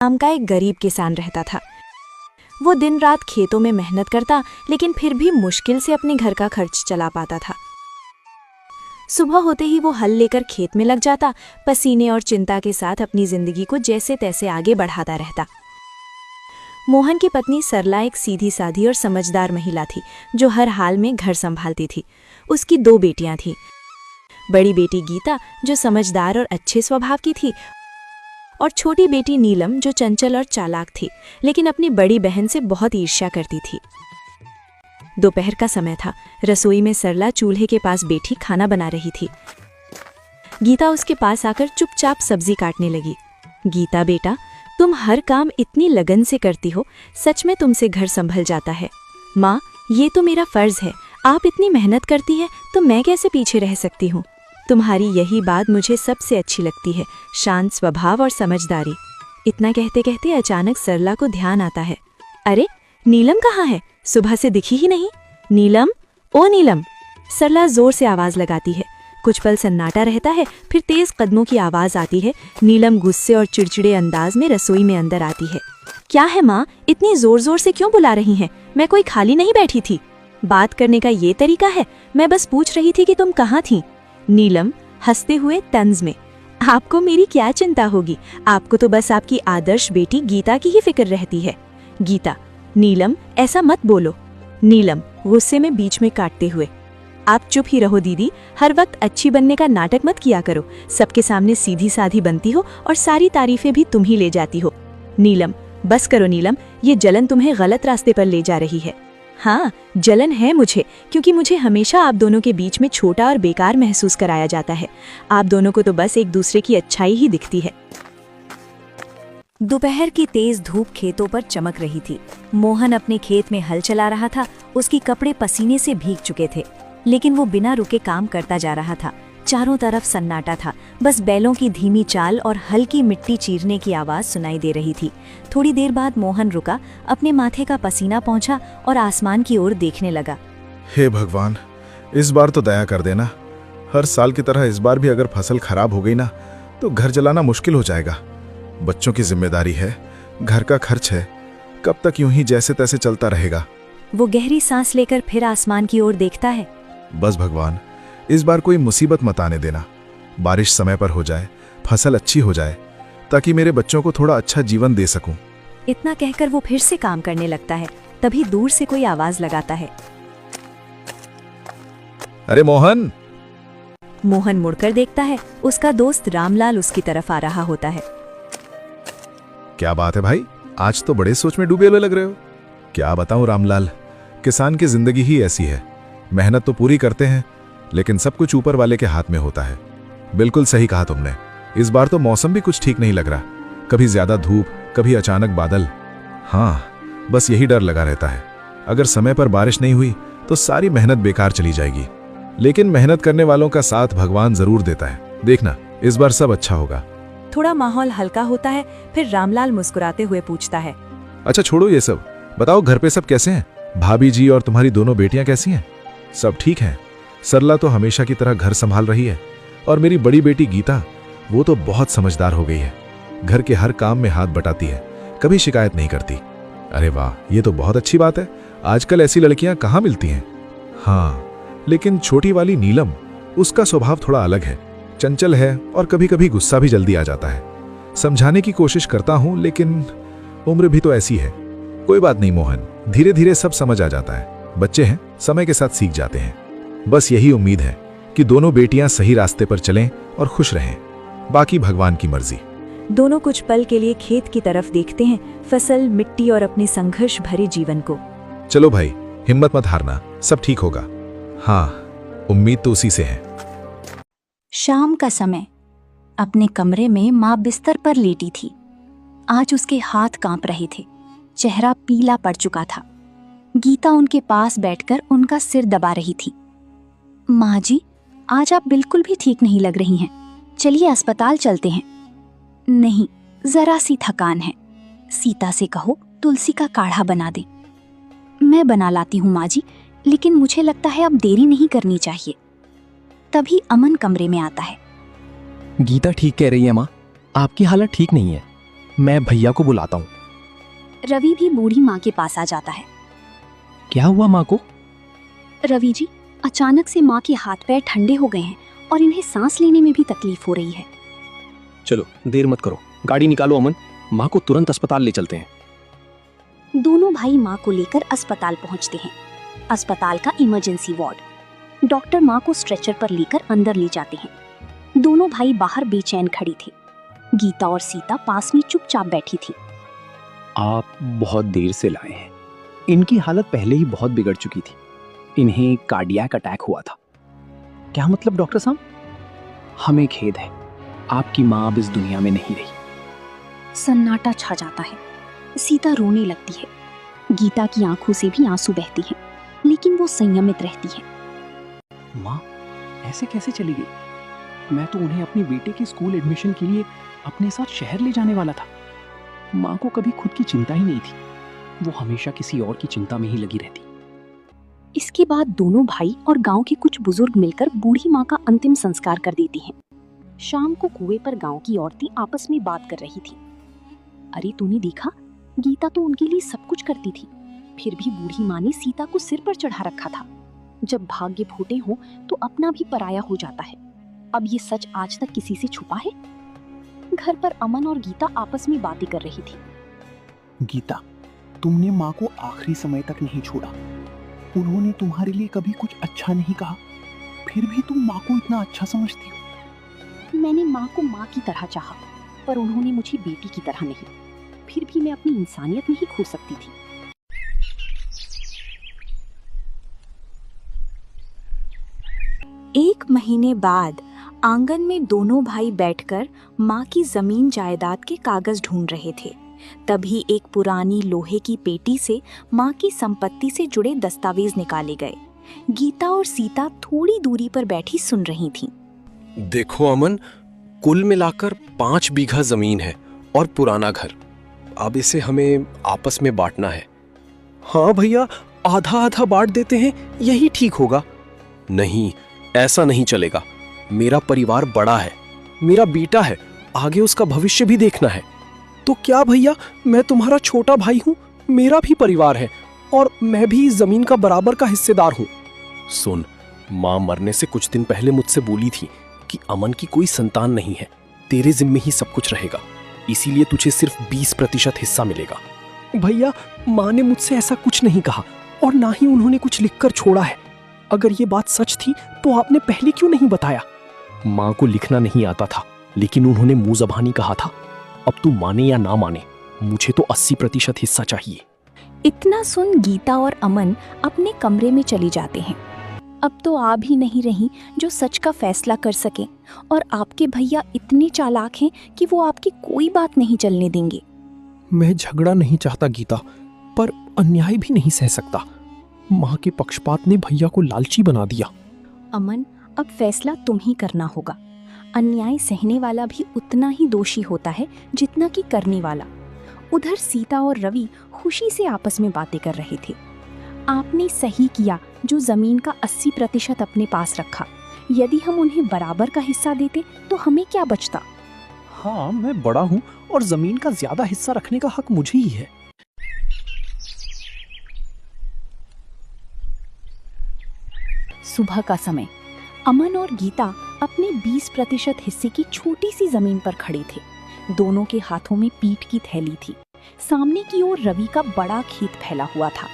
नाम का एक गरीब किसान रहता था। वो दिन रात खेतों में मेहनत करता, लेकिन फिर भी मुश्किल से अपने घर का खर्च चला पाता था। सुबह होते ही वो हल लेकर खेत में लग जाता, पसीने और चिंता के साथ अपनी जिंदगी को जैसे तैसे आगे बढ़ाता रहता। मोहन की पत्नी सरला एक सीधी साधी और समझदार महिला थी, जो हर हाल में घर संभालती थी। उसकी 2 बेटियां थीं। बड़ी बेटी गीता, जो समझदार और अच्छे स्वभाव की थी, और छोटी बेटी नीलम, जो चंचल और चालाक थी, लेकिन अपनी बड़ी बहन से बहुत ईर्ष्या करती थी। दोपहर का समय था। रसोई में सरला चूल्हे के पास बैठी खाना बना रही थी। गीता उसके पास आकर चुपचाप सब्जी काटने लगी। गीता बेटा, तुम हर काम इतनी लगन से करती हो, सच में तुमसे घर संभल जाता है। माँ, ये तो मेरा फर्ज है। आप इतनी मेहनत करती हैं तो मैं कैसे पीछे रह सकती हूँ। तुम्हारी यही बात मुझे सबसे अच्छी लगती है, शांत स्वभाव और समझदारी। इतना कहते कहते अचानक सरला को ध्यान आता है। अरे, नीलम कहाँ है? सुबह से दिखी ही नहीं। नीलम, ओ नीलम! सरला जोर से आवाज लगाती है। कुछ पल सन्नाटा रहता है, फिर तेज कदमों की आवाज आती है। नीलम गुस्से और चिड़चिड़े अंदाज में रसोई में अंदर आती है। क्या है माँ, इतनी जोर जोर से क्यों बुला रही हैं? मैं कोई खाली नहीं बैठी थी। बात करने का ये तरीका है? मैं बस पूछ रही थी कि तुम कहाँ थी। नीलम हंसते हुए तंज में, आपको मेरी क्या चिंता होगी? आपको तो बस आपकी आदर्श बेटी गीता की ही फिक्र रहती है। गीता, नीलम ऐसा मत बोलो। नीलम गुस्से में बीच में काटते हुए, आप चुप ही रहो दीदी, हर वक्त अच्छी बनने का नाटक मत किया करो। सबके सामने सीधी साधी बनती हो और सारी तारीफें भी तुम ही ले जाती हो। नीलम, बस करो नीलम, ये जलन तुम्हें गलत रास्ते पर ले जा रही है। हाँ, जलन है मुझे, क्योंकि मुझे हमेशा आप दोनों के बीच में छोटा और बेकार महसूस कराया जाता है। आप दोनों को तो बस एक दूसरे की अच्छाई ही दिखती है। दोपहर की तेज धूप खेतों पर चमक रही थी। मोहन अपने खेत में हल चला रहा था। उसके कपड़े पसीने से भीग चुके थे, लेकिन वो बिना रुके काम करता जा रहा था। चारों तरफ सन्नाटा था, बस बैलों की धीमी चाल और हल्की मिट्टी चीरने की आवाज सुनाई दे रही थी। थोड़ी देर बाद मोहन रुका, अपने माथे का पसीना पोंछा और आसमान की ओर देखने लगा। हे भगवान, इस बार तो दया कर देना। हर साल की तरह इस बार भी अगर फसल खराब हो गई ना, तो घर चलाना मुश्किल हो जाएगा। बच्चों की जिम्मेदारी है, घर का खर्च है। कब तक यूं ही जैसे तैसे चलता रहेगा? वो गहरी सांस लेकर फिर आसमान की ओर देखता है। बस भगवान, इस बार कोई मुसीबत मत आने देना। बारिश समय पर हो जाए, फसल अच्छी हो जाए, ताकि मेरे बच्चों को थोड़ा अच्छा जीवन दे सकूं। इतना कहकर वो फिर से काम करने लगता है। तभी दूर से कोई आवाज लगाता है। अरे मोहन! मोहन मुड़कर देखता है। उसका दोस्त रामलाल उसकी तरफ आ रहा होता है। क्या बात है भाई, आज तो बड़े सोच में डूबे हुए लग रहे हो। क्या बताऊं रामलाल, किसान की जिंदगी ही ऐसी है। मेहनत तो पूरी करते हैं, लेकिन सब कुछ ऊपर वाले के हाथ में होता है। बिल्कुल सही कहा तुमने। इस बार तो मौसम भी कुछ ठीक नहीं लग रहा। कभी ज्यादा धूप, कभी अचानक बादल। हाँ, बस यही डर लगा रहता है। अगर समय पर बारिश नहीं हुई तो सारी मेहनत बेकार चली जाएगी। लेकिन मेहनत करने वालों का साथ भगवान जरूर देता है। देखना, इस बार सब अच्छा होगा। थोड़ा माहौल हल्का होता है, फिर रामलाल मुस्कुराते हुए पूछता है। अच्छा छोड़ो ये सब, बताओ घर पे सब कैसे हैं? भाभी जी और तुम्हारी दोनों बेटियां कैसी हैं? सब ठीक हैं? सरला तो हमेशा की तरह घर संभाल रही है, और मेरी बड़ी बेटी गीता, वो तो बहुत समझदार हो गई है। घर के हर काम में हाथ बटाती है, कभी शिकायत नहीं करती। अरे वाह, ये तो बहुत अच्छी बात है। आजकल ऐसी लड़कियां कहाँ मिलती हैं। हाँ, लेकिन छोटी वाली नीलम, उसका स्वभाव थोड़ा अलग है। चंचल है और कभी कभी गुस्सा भी जल्दी आ जाता है। समझाने की कोशिश करता हूं, लेकिन उम्र भी तो ऐसी है। कोई बात नहीं मोहन, धीरे धीरे सब समझ आ जाता है। बच्चे हैं, समय के साथ सीख जाते हैं। बस यही उम्मीद है कि दोनों बेटियां सही रास्ते पर चलें और खुश रहें। बाकी भगवान की मर्जी। दोनों कुछ पल के लिए खेत की तरफ देखते हैं, फसल, मिट्टी और अपने संघर्ष भरे जीवन को। चलो भाई, हिम्मत मत हारना, सब ठीक होगा। हाँ, उम्मीद तो उसी से है। शाम का समय। अपने कमरे में माँ बिस्तर पर लेटी थी। आज उसके हाथ कांप रहे थे, चेहरा पीला पड़ चुका था। गीता उनके पास बैठकर उनका सिर दबा रही थी। माँ जी, आज आप बिल्कुल भी ठीक नहीं लग रही हैं। चलिए अस्पताल चलते हैं। नहीं, जरा सी थकान है। सीता से कहो तुलसी का काढ़ा बना दे। मैं बना लाती हूँ माँ जी, लेकिन मुझे लगता है अब देरी नहीं करनी चाहिए। तभी अमन कमरे में आता है। गीता ठीक कह रही है माँ, आपकी हालत ठीक नहीं है। मैं भैया को बुलाता हूँ। रवि भी बूढ़ी माँ के पास आ जाता है। क्या हुआ माँ को? रवि जी, अचानक से माँ के हाथ पैर ठंडे हो गए हैं और इन्हें सांस लेने में भी तकलीफ हो रही है। चलो देर मत करो, गाड़ी निकालो अमन, माँ को तुरंत अस्पताल ले चलते हैं। दोनों भाई माँ को लेकर अस्पताल पहुँचते हैं। अस्पताल का इमरजेंसी वार्ड। डॉक्टर माँ को स्ट्रेचर पर लेकर अंदर ले जाते हैं। दोनों भाई बाहर बेचैन खड़ी थी। गीता और सीता पास में चुपचाप बैठी थी। आप बहुत देर से लाए हैं, इनकी हालत पहले ही बहुत बिगड़ चुकी थी। इन्हें कार्डियक अटैक हुआ था। क्या मतलब डॉक्टर साहब? हमें खेद है, आपकी माँ अब इस दुनिया में नहीं रही। सन्नाटा छा जाता है। सीता रोने लगती है। गीता की आंखों से भी आंसू बहते हैं, लेकिन वो संयमित रहती है। माँ ऐसे कैसे चली गई? मैं तो उन्हें अपनी बेटे के स्कूल एडमिशन के लिए अपने साथ शहर ले जाने वाला था। माँ को कभी खुद की चिंता ही नहीं थी, वो हमेशा किसी और की चिंता में ही लगी रहती। इसके बाद दोनों भाई और गांव के कुछ बुजुर्ग मिलकर बूढ़ी माँ का अंतिम संस्कार कर देती हैं। शाम को कुएं पर गांव की औरतें आपस में बात कर रही थी। अरे तूने देखा, गीता तो उनके लिए सब कुछ करती थी, फिर भी बूढ़ी माँ ने सीता को सिर पर चढ़ा रखा था। जब भाग्य फूटे हो तो अपना भी पराया हो जाता है। अब ये सच आज तक किसी से छुपा है? घर पर अमन और गीता आपस में बातें कर रही थी। गीता, तुमने माँ को आखिरी समय तक नहीं छोड़ा। उन्होंने तुम्हारे लिए कभी कुछ अच्छा नहीं कहा, फिर भी तुम माँ को इतना अच्छा समझती हो। मैंने माँ को माँ की तरह चाहा, पर उन्होंने मुझे बेटी की तरह नहीं। फिर भी मैं अपनी इंसानियत नहीं खो सकती थी। एक महीने बाद आंगन में दोनों भाई बैठकर माँ की जमीन जायदाद के कागज ढूंढ रहे थे। तभी एक पुरानी लोहे की पेटी से माँ की संपत्ति से जुड़े दस्तावेज निकाले गए। गीता और सीता थोड़ी दूरी पर बैठी सुन रही थीं। देखो अमन, कुल मिलाकर 5 बीघा जमीन है और पुराना घर। अब इसे हमें आपस में बांटना है। हाँ भैया, आधा आधा बांट देते हैं, यही ठीक होगा। नहीं, ऐसा नहीं चलेगा। मेरा परिवार बड़ा है, मेरा बेटा है, आगे उसका भविष्य भी देखना है। तो क्या भैया, मैं तुम्हारा छोटा भाई हूं, मेरा भी परिवार है और मैं भी इस जमीन का बराबर का हिस्सेदार हूं। सुन, मां मरने से कुछ दिन पहले मुझसे बोली थी कि अमन की कोई संतान नहीं है, तेरे जिम्मे ही सब कुछ रहेगा, इसीलिए तुझे सिर्फ 20% हिस्सा मिलेगा। भैया, मां ने मुझसे ऐसा कुछ नहीं कहा और ना ही उन्होंने कुछ लिखकर छोड़ा है। अगर ये बात सच थी तो आपने पहले क्यों नहीं बताया? मां को लिखना नहीं आता था, लेकिन उन्होंने मुंह ज़बानी कहा था। अब तू माने या ना माने, मुझे तो 80% हिस्सा चाहिए। इतना सुन गीता और अमन अपने कमरे में चली जाते हैं। अब तो आ भी नहीं रही जो सच का फैसला कर सके, और आपके भैया इतने चालाक हैं कि वो आपकी कोई बात नहीं चलने देंगे। मैं झगड़ा नहीं चाहता गीता, पर अन्याय भी नहीं सह सकता। माँ के पक्षपात ने भैया को लालची बना दिया। अमन, अब फैसला तुम ही करना होगा। अन्याय सहने वाला भी उतना ही दोषी होता है जितना कि करने वाला। उधर सीता और रवि खुशी से आपस में बातें कर रहे थे। आपने सही किया जो जमीन का 80% अपने पास रखा। यदि हम उन्हें बराबर का हिस्सा देते तो हमें क्या बचता? हाँ, मैं बड़ा हूँ और जमीन का ज्यादा हिस्सा रखने का हक मुझे ही है। सुबह का समय। अमन और गीता अपने 20% हिस्से की छोटी सी जमीन पर खड़े थे। दोनों के हाथों में पीठ की थैली थी। सामने की ओर रवि का बड़ा खेत फैला हुआ था।